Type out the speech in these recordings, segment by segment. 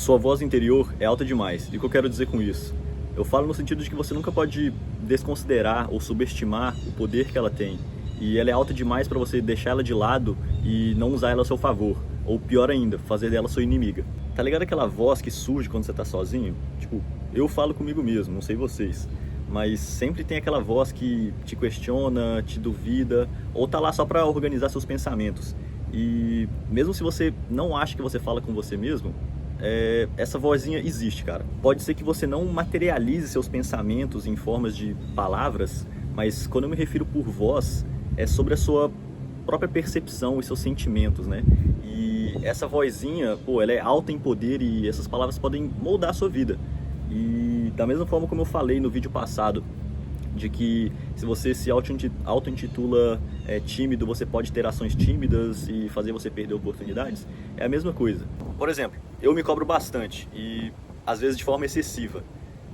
Sua voz interior é alta demais. E o que eu quero dizer com isso? Eu falo no sentido de que você nunca pode desconsiderar ou subestimar o poder que ela tem. E ela é alta demais para você deixar ela de lado e não usar ela a seu favor. Ou pior ainda, fazer dela sua inimiga. Tá ligado aquela voz que surge quando você tá sozinho? Tipo, eu falo comigo mesmo, não sei vocês. Mas sempre tem aquela voz que te questiona, te duvida, ou tá lá só pra organizar seus pensamentos. E mesmo se você não acha que você fala com você mesmo, essa vozinha existe, cara. Pode ser que você não materialize seus pensamentos em formas de palavras, mas quando eu me refiro por voz, é sobre a sua própria percepção e seus sentimentos, né? E essa vozinha, pô, ela é alta em poder e essas palavras podem moldar a sua vida. E da mesma forma como eu falei no vídeo passado, de que se você se auto-intitula tímido, você pode ter ações tímidas e fazer você perder oportunidades, é a mesma coisa. Por exemplo, eu me cobro bastante e às vezes de forma excessiva.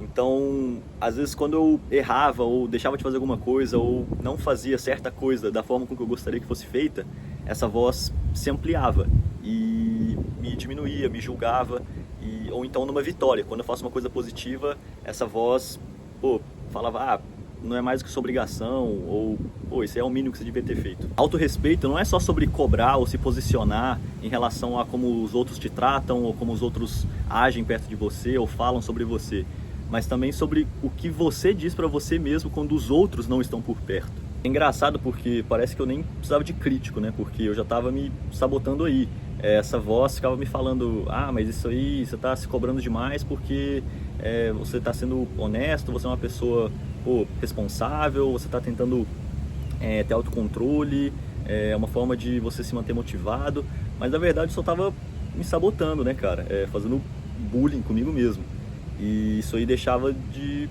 Então, às vezes quando eu errava ou deixava de fazer alguma coisa ou não fazia certa coisa da forma com que eu gostaria que fosse feita, essa voz se ampliava e me diminuía, me julgava. Ou então numa vitória, quando eu faço uma coisa positiva, essa voz, pô, falava, não é mais do que sua obrigação, ou, pô, isso é o mínimo que você devia ter feito. Autorrespeito não é só sobre cobrar ou se posicionar em relação a como os outros te tratam, ou como os outros agem perto de você, ou falam sobre você, mas também sobre o que você diz pra você mesmo quando os outros não estão por perto. É engraçado porque parece que eu nem precisava de crítico, né? Porque eu já tava me sabotando aí. Essa voz ficava me falando, mas isso aí, você tá se cobrando demais porque você tá sendo honesto, você é uma pessoa responsável, você tá tentando ter autocontrole, é uma forma de você se manter motivado, mas na verdade eu só tava me sabotando, né, cara? Fazendo bullying comigo mesmo. E isso aí deixava de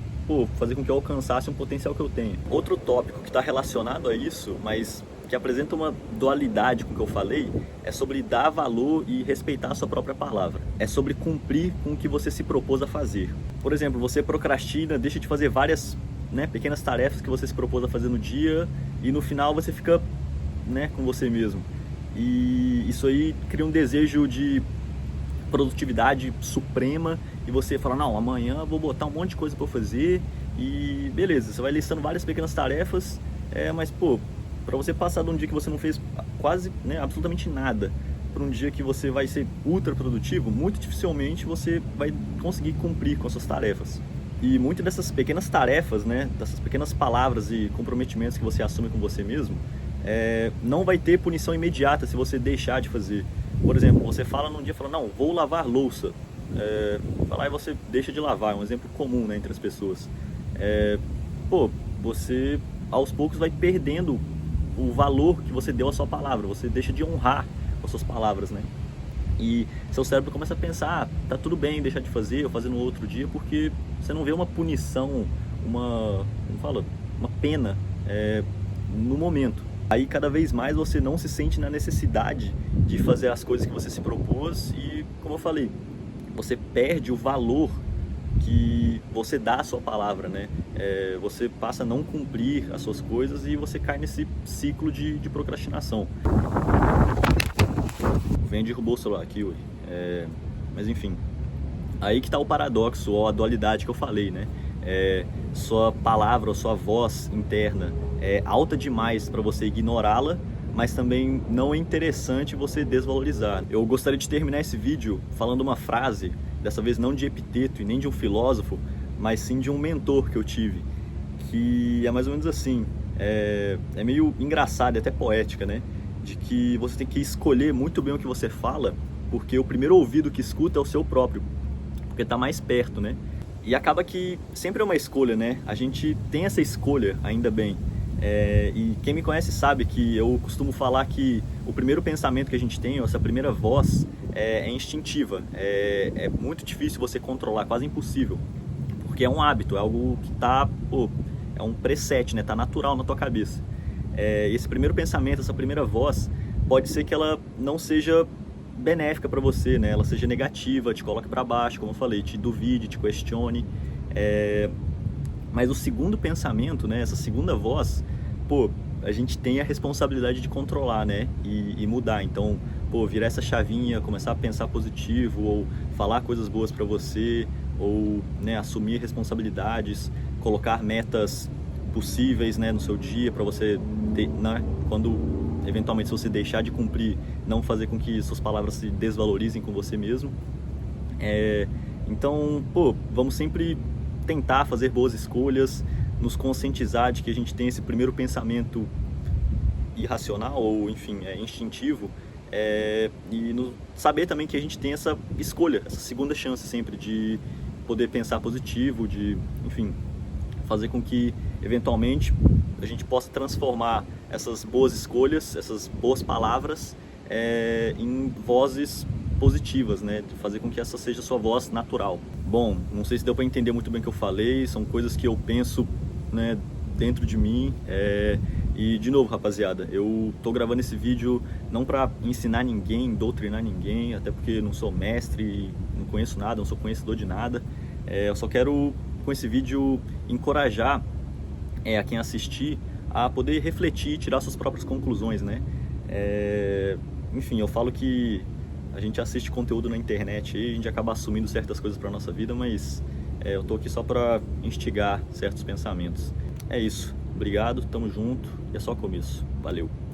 fazer com que eu alcançasse um potencial que eu tenho. Outro tópico que está relacionado a isso, mas que apresenta uma dualidade com o que eu falei, é sobre dar valor e respeitar a sua própria palavra. É sobre cumprir com o que você se propôs a fazer. Por exemplo, você procrastina, deixa de fazer várias pequenas tarefas que você se propôs a fazer no dia e no final você fica com você mesmo. E isso aí cria um desejo de produtividade suprema e você fala, não, amanhã eu vou botar um monte de coisa para fazer e beleza, você vai listando várias pequenas tarefas, mas para você passar de um dia que você não fez quase absolutamente nada para um dia que você vai ser ultra produtivo, muito dificilmente você vai conseguir cumprir com as suas tarefas. E muitas dessas pequenas tarefas, dessas pequenas palavras e comprometimentos que você assume com você mesmo, não vai ter punição imediata se você deixar de fazer. Por exemplo, você fala num dia, não, vou lavar louça. Vai lá e você deixa de lavar, é um exemplo comum entre as pessoas. Você aos poucos vai perdendo o valor que você deu à sua palavra, você deixa de honrar as suas palavras, E seu cérebro começa a pensar, tá tudo bem deixar de fazer ou fazer no outro dia, porque você não vê uma punição, uma pena no momento. Aí cada vez mais você não se sente na necessidade de fazer as coisas que você se propôs e, como eu falei, você perde o valor que você dá à sua palavra, você passa a não cumprir as suas coisas e você cai nesse ciclo de procrastinação. Vem derrubou o celular aqui hoje. Mas enfim, aí que está o paradoxo ou a dualidade que eu falei, sua palavra ou sua voz interna é alta demais para você ignorá-la, mas também não é interessante você desvalorizar. Eu gostaria de terminar esse vídeo falando uma frase, dessa vez não de Epiteto e nem de um filósofo, mas sim de um mentor que eu tive, que é mais ou menos assim, é meio engraçado e até poética, de que você tem que escolher muito bem o que você fala, porque o primeiro ouvido que escuta é o seu próprio, porque está mais perto, E acaba que sempre é uma escolha, A gente tem essa escolha, ainda bem. E quem me conhece sabe que eu costumo falar que o primeiro pensamento que a gente tem, essa primeira voz, é instintiva. É muito difícil você controlar, quase impossível. Porque é um hábito, é algo que é um preset, tá natural na tua cabeça. Esse primeiro pensamento, essa primeira voz, pode ser que ela não seja benéfica para você, ela seja negativa, te coloque para baixo, como eu falei, te duvide, te questione. Mas o segundo pensamento, essa segunda voz, a gente tem a responsabilidade de controlar, e mudar. Então, virar essa chavinha, começar a pensar positivo ou falar coisas boas para você, ou, né, assumir responsabilidades, colocar metas possíveis, né, no seu dia para você ter, né, quando eventualmente se você deixar de cumprir, não fazer com que suas palavras se desvalorizem com você mesmo. Então, vamos sempre tentar fazer boas escolhas, nos conscientizar de que a gente tem esse primeiro pensamento irracional ou, enfim, instintivo, e saber também que a gente tem essa escolha, essa segunda chance sempre de poder pensar positivo, de, enfim, fazer com que eventualmente a gente possa transformar essas boas escolhas, essas boas palavras em vozes positivas, né? De fazer com que essa seja a sua voz natural. Bom, não sei se deu para entender muito bem o que eu falei, são coisas que eu penso, né, dentro de mim. E de novo, rapaziada, eu tô gravando esse vídeo não para ensinar ninguém, doutrinar ninguém, até porque não sou mestre, não conheço nada, não sou conhecedor de nada. Eu só quero, com esse vídeo, encorajar a quem assistir a poder refletir, tirar suas próprias conclusões, né? Enfim, eu falo que a gente assiste conteúdo na internet e a gente acaba assumindo certas coisas para nossa vida, mas eu tô aqui só para instigar certos pensamentos. É isso. Obrigado, tamo junto e é só começo. Valeu!